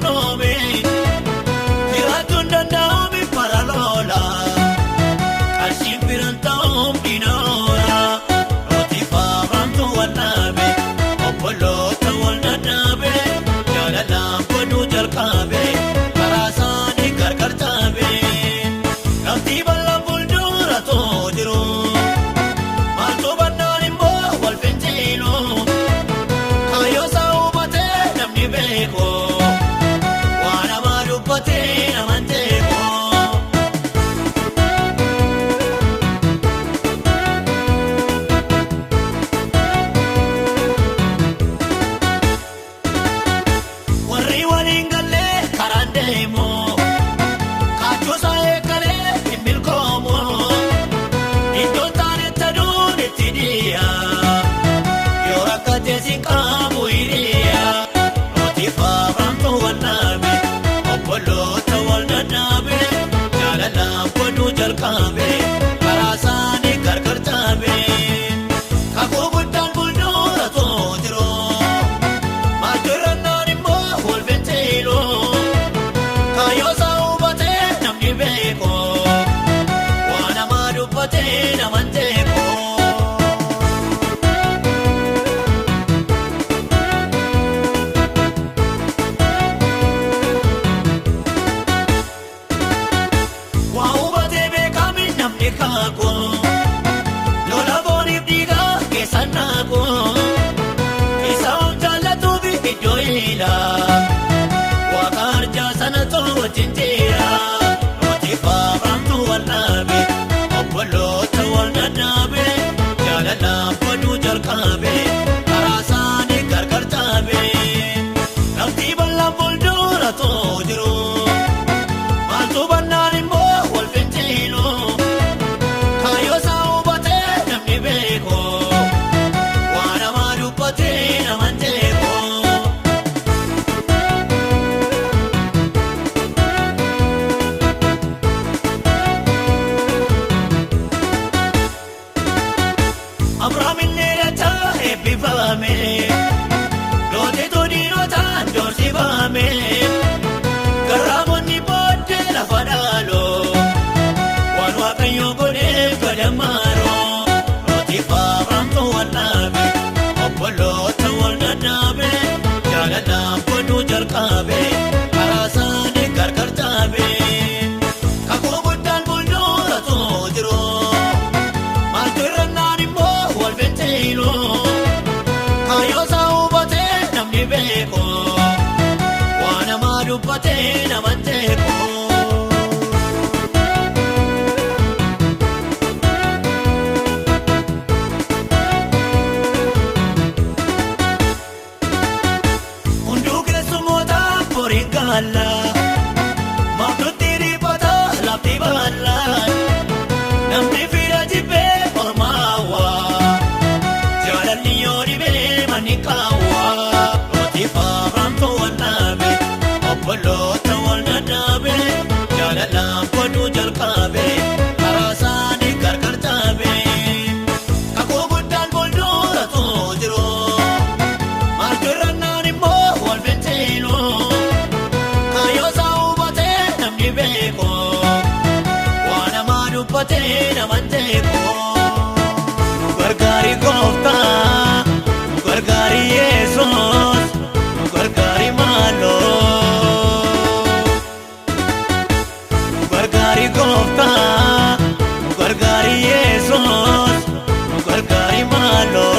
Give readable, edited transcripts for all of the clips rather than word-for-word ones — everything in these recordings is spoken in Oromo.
nome Tiratunda naomi paralola Ashimpirantaum dinora Rotifa ramtu wanabe Opolota walnanabe Jalalam padu jalkabe Karasani karkartabe Nafti balla buldura todiru Maltu bannalimbo walfentino Kayo saubate namni beko Wana madupate namanteko Warri walingale karandemo Kachusa ekale imilkomo Indotane tadune tidia Yorakate sikamu iria Notifa ramtu wanabe Opolota walnanabe Jalalam padu jalkabe Karasani karkartabe Kakubutan buldura todiro Majuranani mo walventelo Kayo saubate namni beko Wana madupate namanteko Waubate bekami namni kako Lola bonif diga kesanako Isaon jalatu bihidoila Wakarja sanato wajintira Notifa ramtu wanabe Opolota walnanabe Jalalam padu jalkabe Karasani karkartabe Nafti balla buldura todiru Maltu bannalimbo walfentino Kayo saubate namni beko Wana madupate namanteko Abramin nerata ebbifame Lote todinota dorsifame Garramonni bodde lafadalo Wan waaqayyo godhe kadamaro Notifa ramtu wanabe Opolota walnanabe Jalalam padu jalkabe Karasani karkartabe Kakubutan buldura todiro Maltirannani mo walventelo Kayo saubate namni beko Wana madupate namanteko Undu kesumota porigala Makruti ripata lapti bala Namni fira jibe ormawa Jalalni yori be manikawa Notifa ramtu wanabe Opolota walnanabe Jalalam padu jalkabe Karasani karkartabe Kakubutan buldura todiro Maltirannani mo walventelo Kayo saubate namni beko Wana madupate namanteko Gargari gofta Gargari yesos Gargari malo Gargari gofta Gargari yesos Gargari malo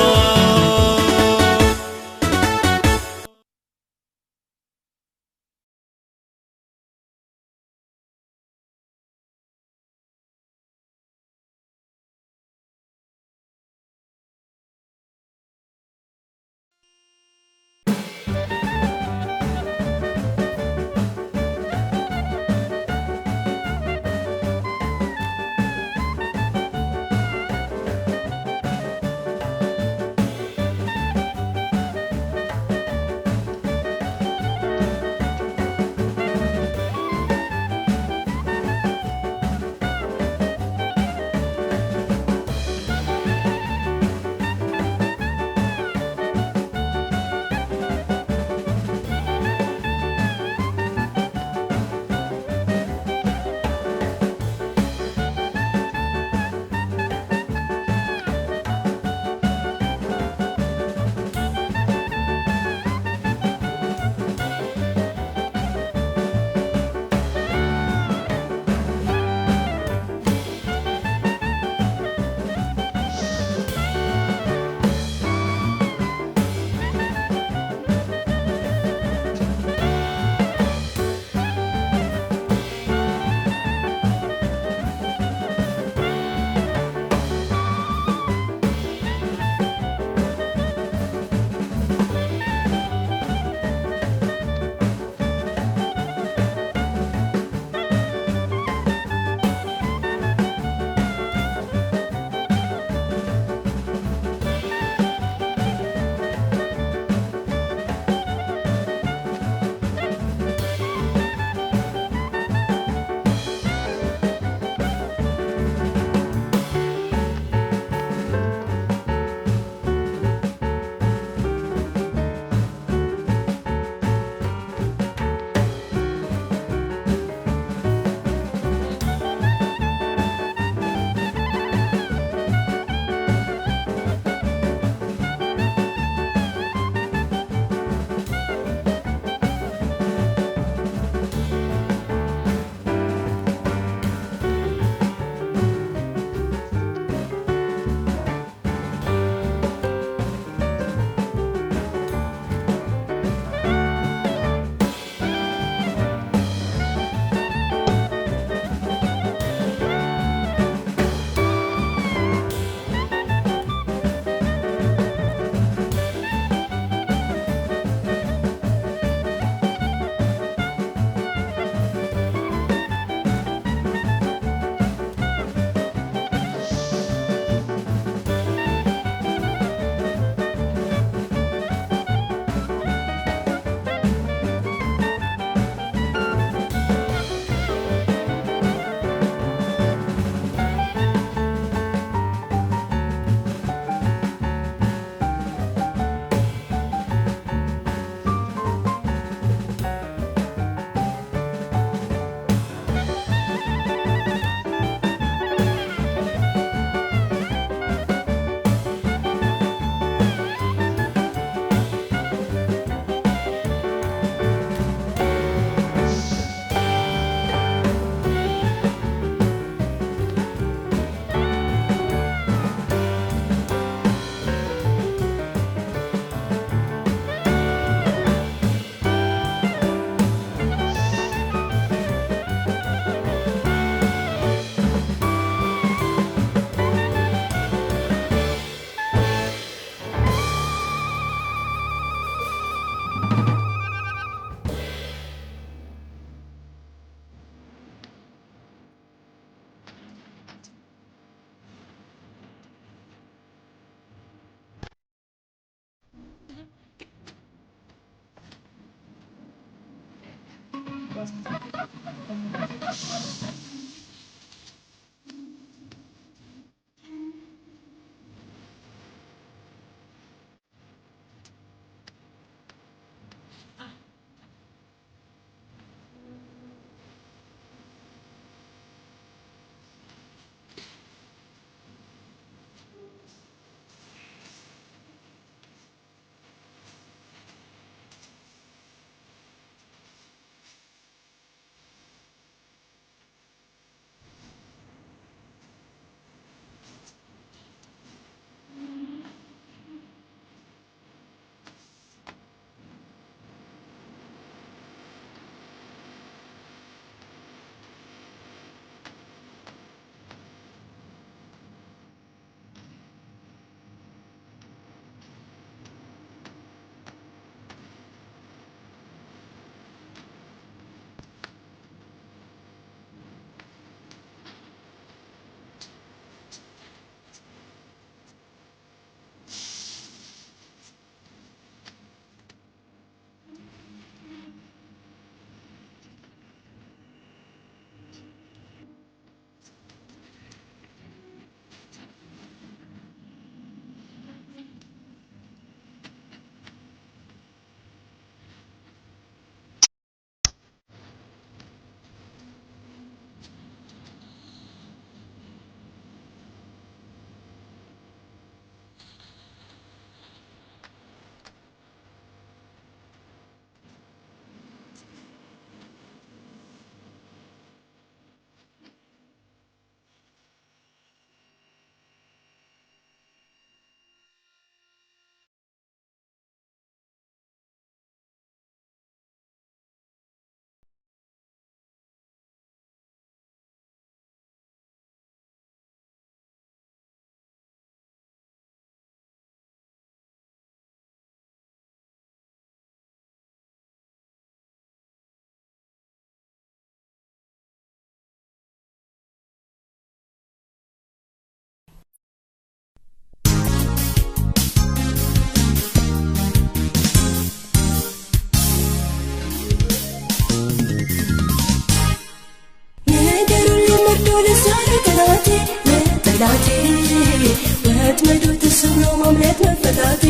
ወጥመዱ ተሰብሮ ማምለጥ መፈታቴ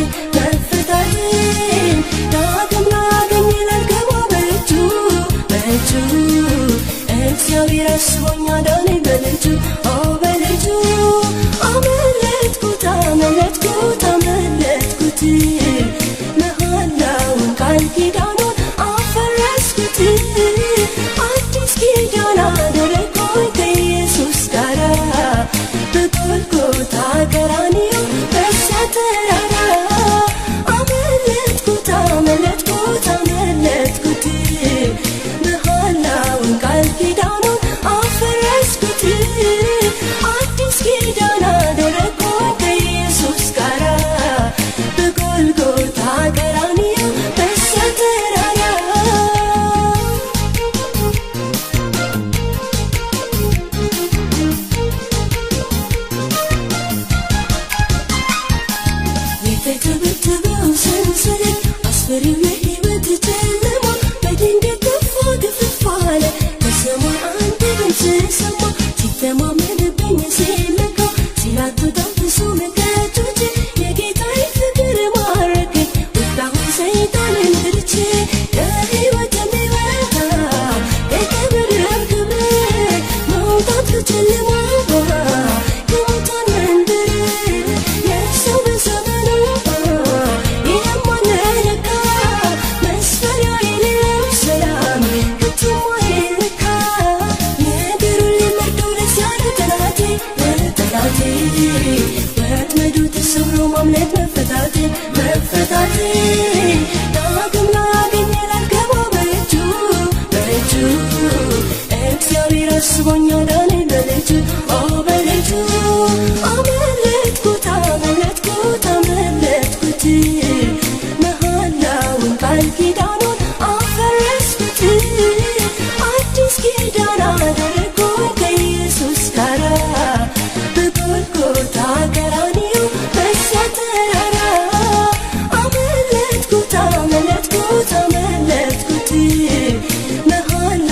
ዳግም ላገኝ ላልገባ በእጁ እግዚአብሔር አስቦኝ አዳነኝ በልጁ አመለጥኩት መሃላውን ቃል ኪዳኑን አፈረስኩት አዲስ ኪዳን አደረግኩኝ ከኢየሱስ ጋር በጎልጎታ ቀራንዮ በዚያ ተራራ አመለጥኩት መሃላውን ቃል ኪዳኑን አፈረስኩት አዲስ ኪዳን አደረግኩኝ ከኢየሱስ ጋር በጎልጎታ ቀራንዮ በዚያ ተራራ የተተበተበው ሰንሰለት አስፈሪው የሕይወት ጨለማ በድንገት ገፈፍ አለ ከሰማይ አንድ ድምፅ ሰማ ሲተማመንብኝ ሲለካ ሲላቱ ታፍሱ መከቶቼ የጌታዬ ፍቅር ማረከኝ ወጣሁኝ ሰይጣንን ትቼ ከሕይወት የሚወጣ ከቀብርም ክብር መውጣት ከጨለማ ከሙታን መንደር የሰው በዘመኑ የማንረካ መስፈሪያ የሌለው ሰላም ከቶም አይለካ ነገሩን ሊመርደው ደስ ያለ ጠላቴ ወጥመዱ ተሰብሮ ማምለጥ መፈታቴ ዳግም ላገኝ ላልገባ በእጁ እግዚአብሔር አስቦኝ አዳነኝ በልጁ አመለጥኩት መሃላውን ቃል ኪዳኑን አፈረስኩት አዲስ ኪዳን አደረግኩኝ ከኢየሱስ ጋር በጎልጎታ ቀራንዮ በዚያ ተራራ አመለጥኩት መሃላ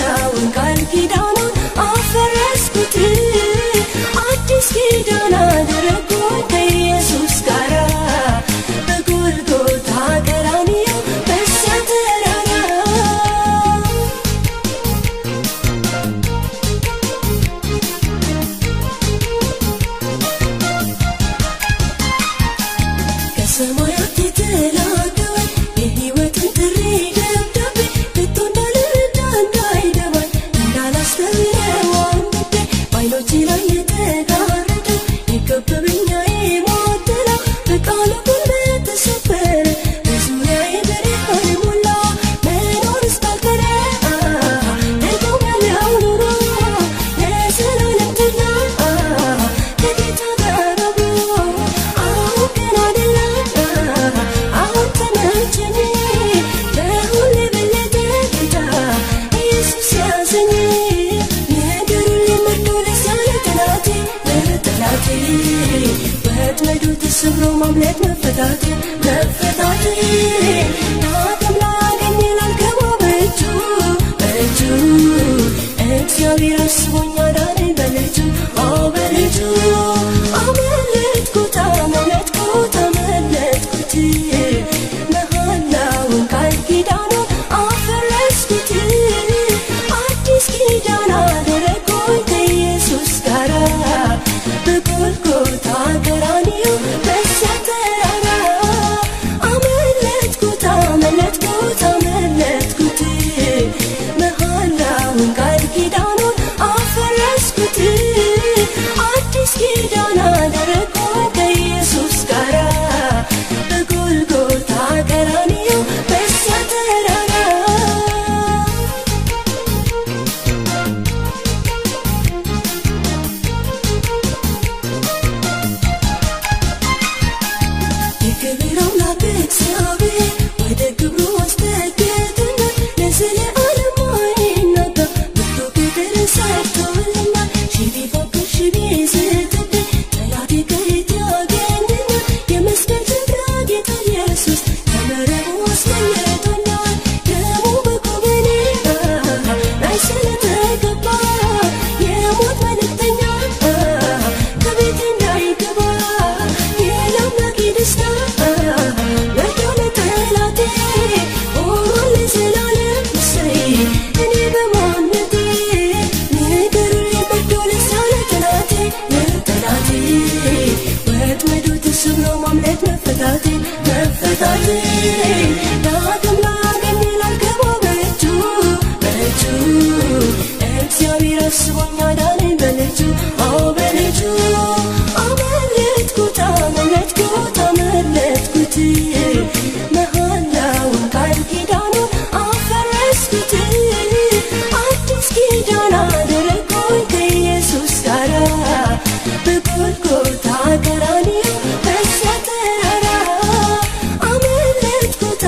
ተሰብሮ ማምለጥ መፈታት መፈታት ዳግም ላገኝ ላልገባ በእጁ በእጁ እግዚአብሔር አስቦኝ አዳነኝ በልጁ በልጁ አመለጥኩት አመለጥኩት አመለጥኩት መሐላውን ቃል ኪዳኑን አፈረስኩት አዲስ ኪዳን አደረግኩኝ ከኢየሱስ ጋራ በጎልጎታ ቀራንዮ በዚያ ተራራ አመለጥኩት አመለጥኩት አመለጥኩት መሐላውን ቃል ኪዳኑን አፈረስኩት አዲስ ኪዳን አደረግኩኝ ከኢየሱስ ጋራ በጎልጎታ ቀራንዮ በዚያ ተራራ የክብር አምላክ እግዚአብሔር ወደ ክብሩ አስጠግቶኛል ለዘለዓለም አይናጋ ብርቱ ቅጥር ሰርቶልኛል ሺህ ቢፎክር ሺህ ቢዝትብኝ ጠላቴ ከየት ያገኘኛል የመስቀል ጀግና ጌታ ኢየሱስ ከመረቡ አስመልጦኛል ደሙ በጎበኔ ላይ ስለተቀባ የሞት መልእክተኛ ከቤቴ እንዳይገባ የአምላኬ ደስታ መርዶ ለጠላቴ ሆኗል ለዘላለም እሰይ እኔ በማንነቴ ንገሩልኝ መርዶ ለዛ ለጠላቴ ለጠላቴ ወጥመዱ ተሰብሮ ማምለጥ መፈታቴ መፈታቴ ዳግም ላገኝ ላልገባ በእጁ በእጁ እግዚአብሔር አስቦኝ አዳነኝ በልጁ በልጁ አመለጥኩት አመለጥኩት አመለጥኩት መሐላውን ቃል ኪዳኑን አፈረስኩት አዲስ ኪዳን አደረግኩኝ ከኢየሱስ ጋራ በጎልጎታ ቀራንዮ በዚያ ተራራ አመለጥኩት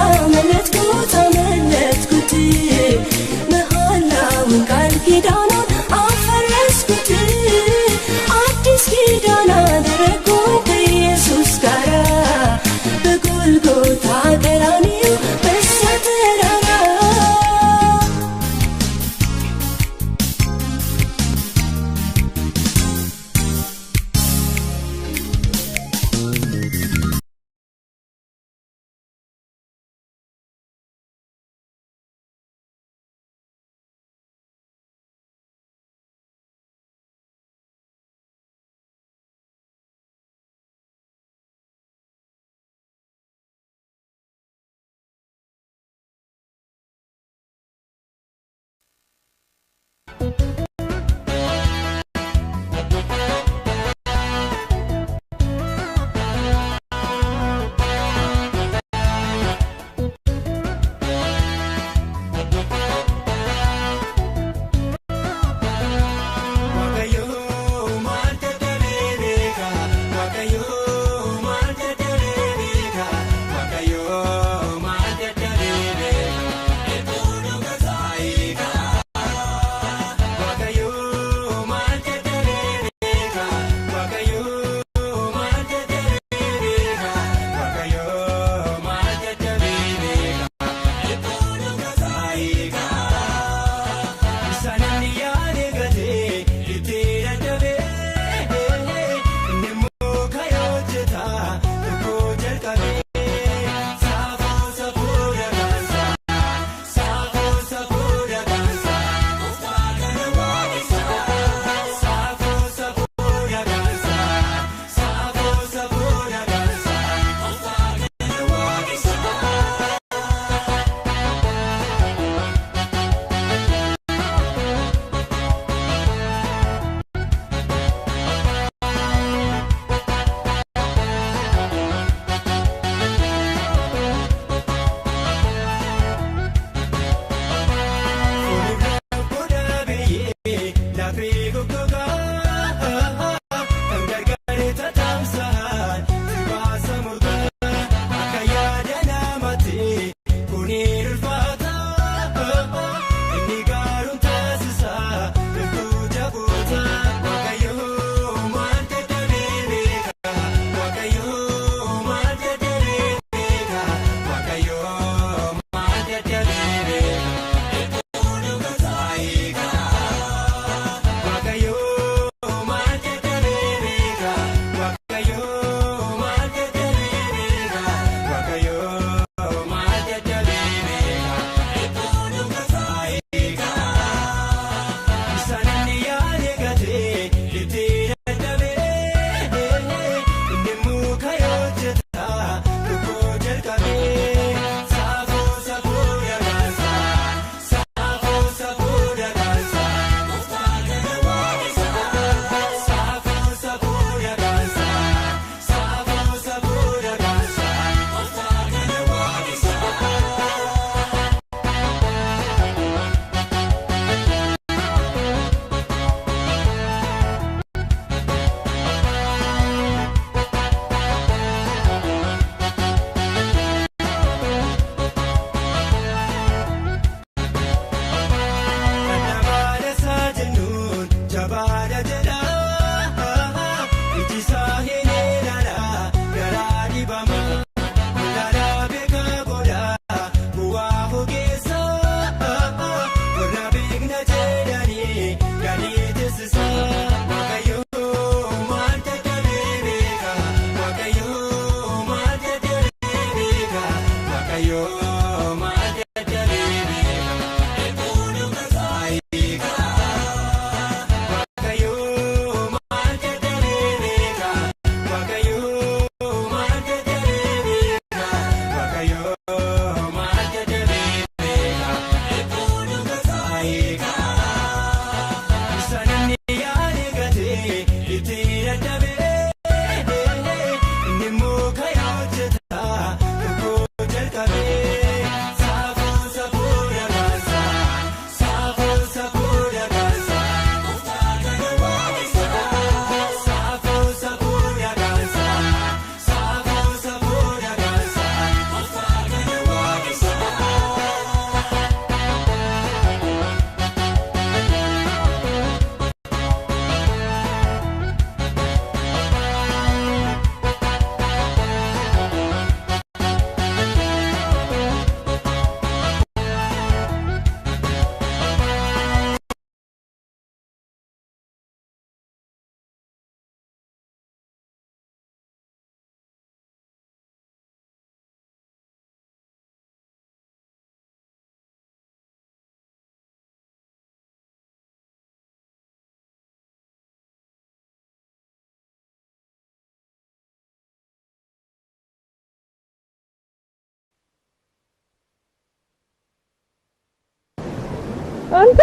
አንተ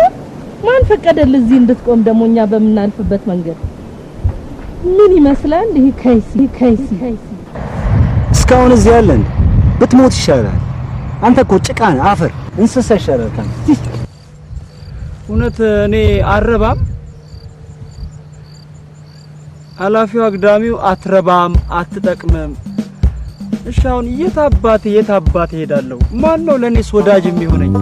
ማን ፈቀደልህ እዚህ እንድትቆም ደሞኛ በመናልፍበት መንገድ ምን ይመስላል ይሄ ከይሲ እስካሁን እዚህ ያለን ብትሞት ይሻላል አንተ እኮ ጭቃን አፈር እንስሳ ይሻላል ካንተ እውነት እኔ አረባም ኃላፊው አግዳሚው አትረባም አትጠቅምም እሻውን የታባቴ ሄዳለሁ ማን ነው ለኔስ ወዳጅ የሚሆነኝ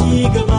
Sigaba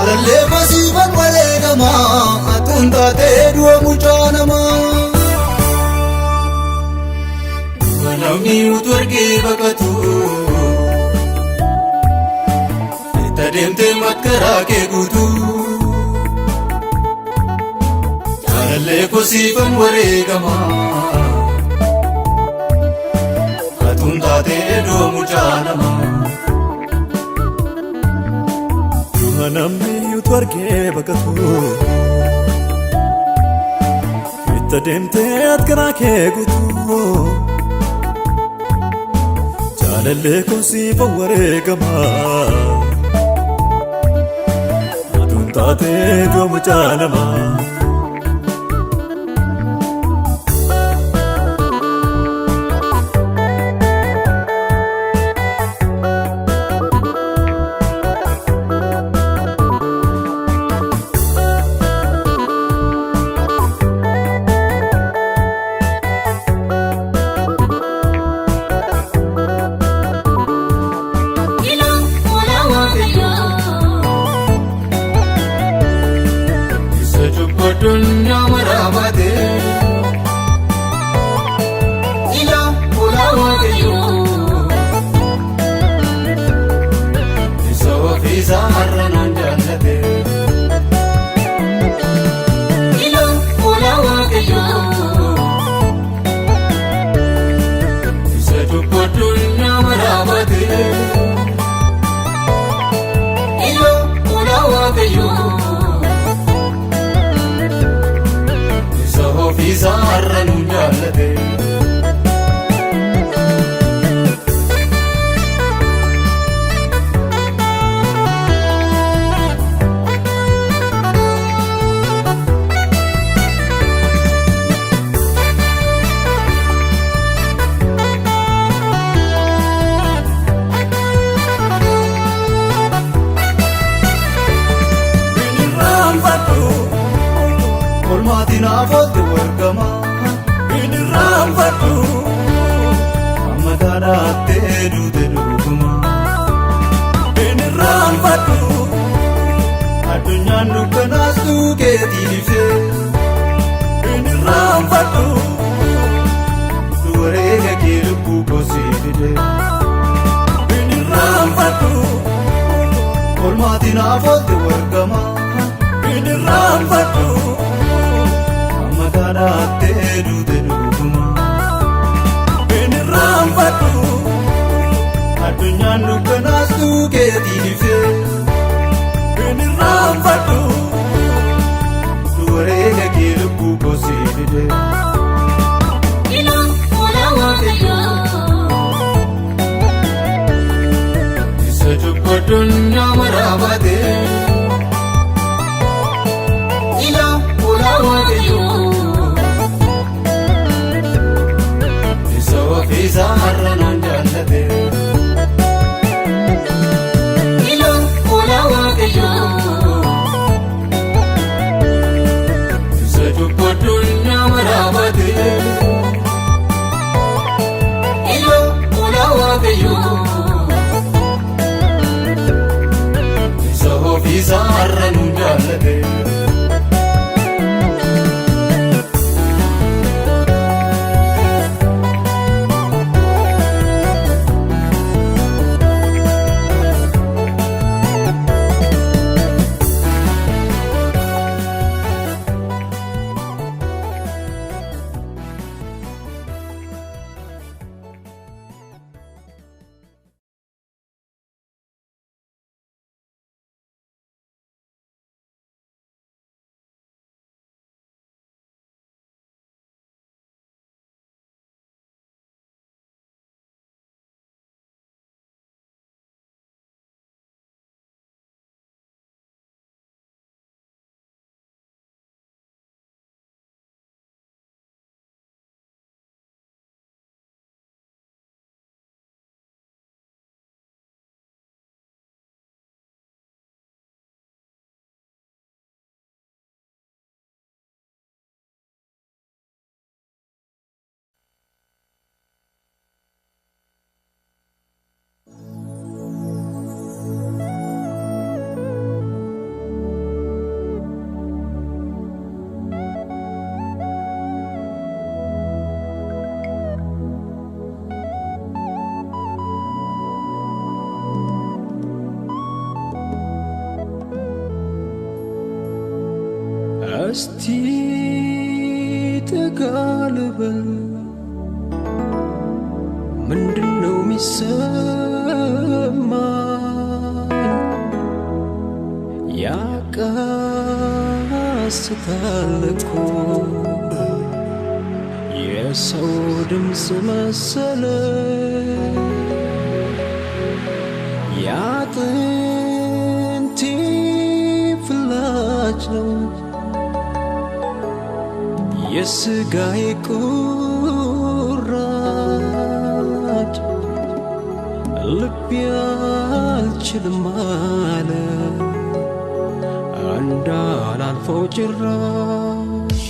jaalallee kosiifan wareegama atuun taatee du'a mucaa namaa. Namni utuu argee baqatu itti adeemtee makkaraa kee guutu jaalallee kosiifan wareegama atuun taatee du'a mucaa namaa. Namni utuu argee baqatu itti adeemtee makkaraa kee guutu jaalallee kosiifan wareegama atuun taatee du'a mucaa namaa. Dunya marabate ila ulawate yo iso visa marranan jannate ila ulawate yo iso dunya marabate ila ulawate yo visa arranun jallate Olmatina fote wargama binirram fatu amadana tedu teduguma binirram fatu adunyan dukanastu ketife binirram fatu duwarega kilubu koside binirram fatu olmatina fote wargama binirram fatu Magana tedu teduguma binirram fatu adunyan dukanastu ketife binirram fatu duwarega kilubu koside ila ulawate yo isaju dunya marabate ila ulawate yo visa arranun jallate ila ulawate yo isaju dunya marabate ila ulawate yo visa arranun jallate እስቲ ተጋልበል ምንድነው ሚሰማኝ ያቃስታል እኮ የሰው ድምፅ መሰለ ያጥንቴ ፍላጭ ነው የስጋዬ ቁራጭ ልቤ አልችልም አለ እንዳላልፈው ጭራሽ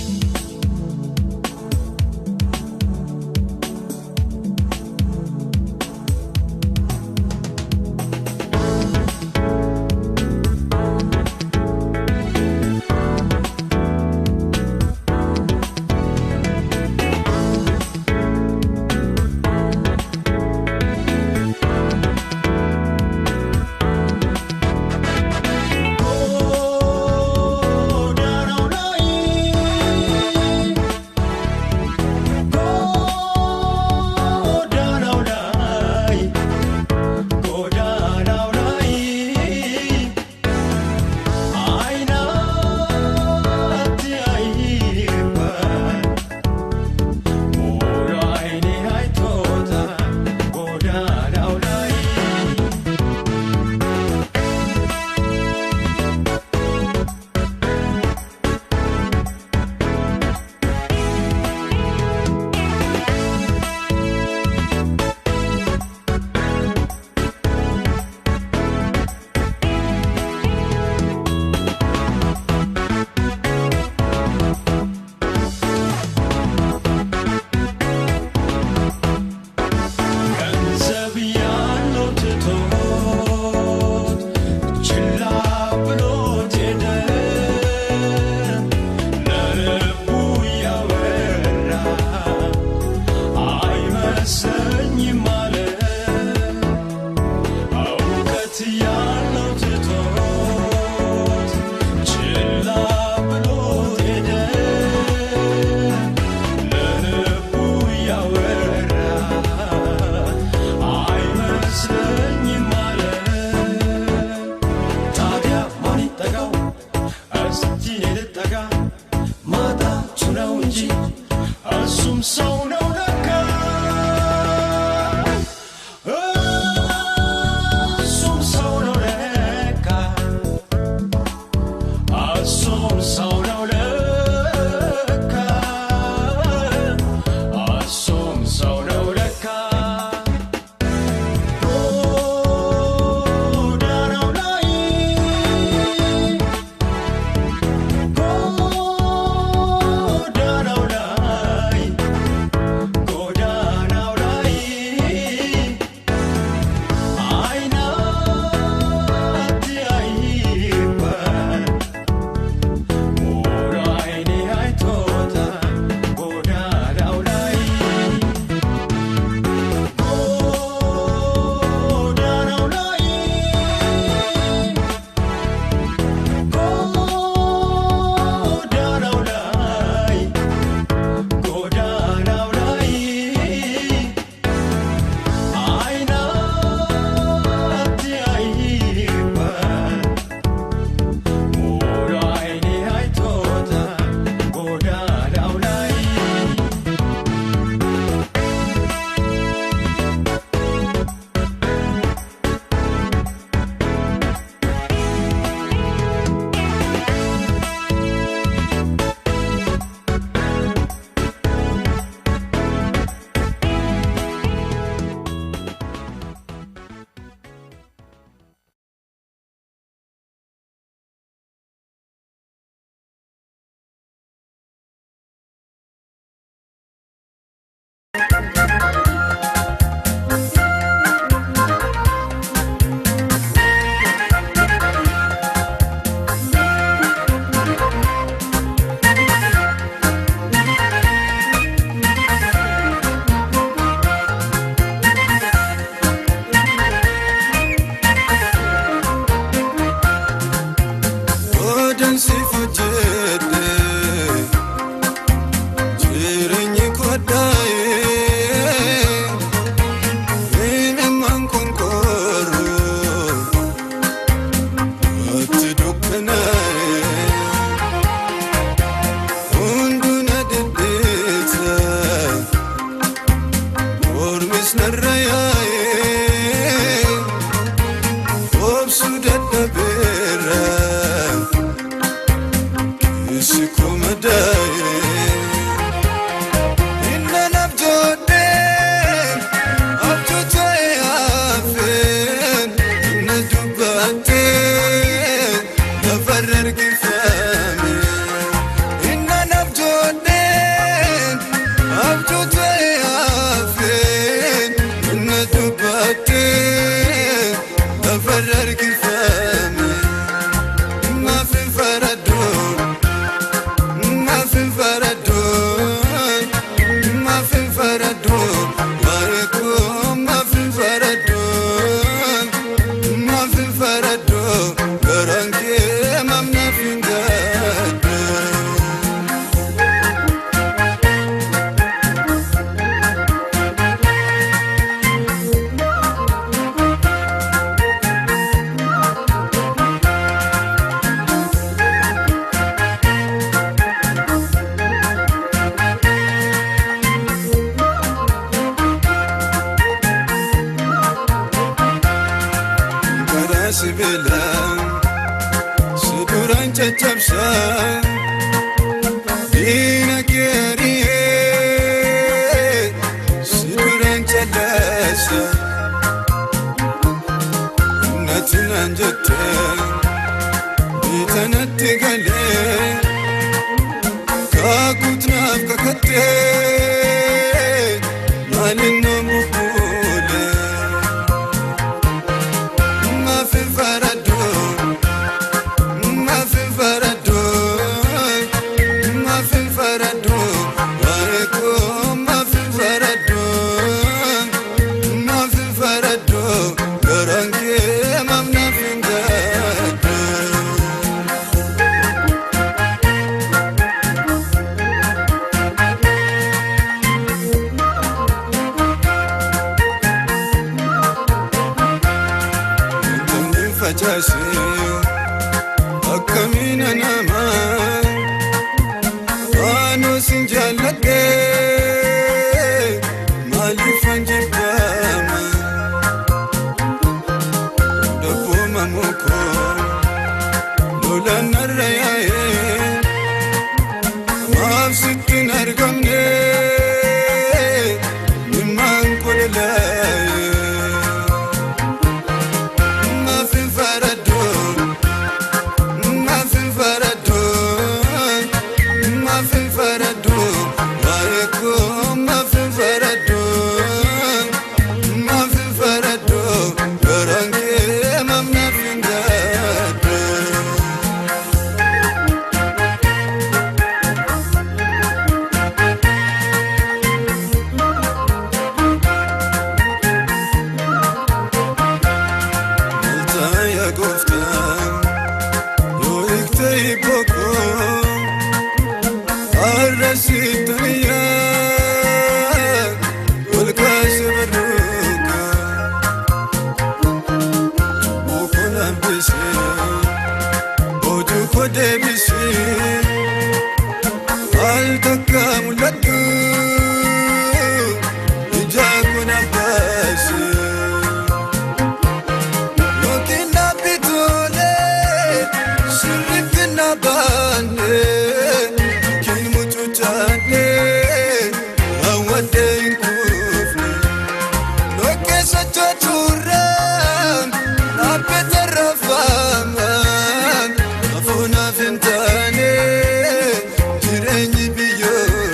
Such a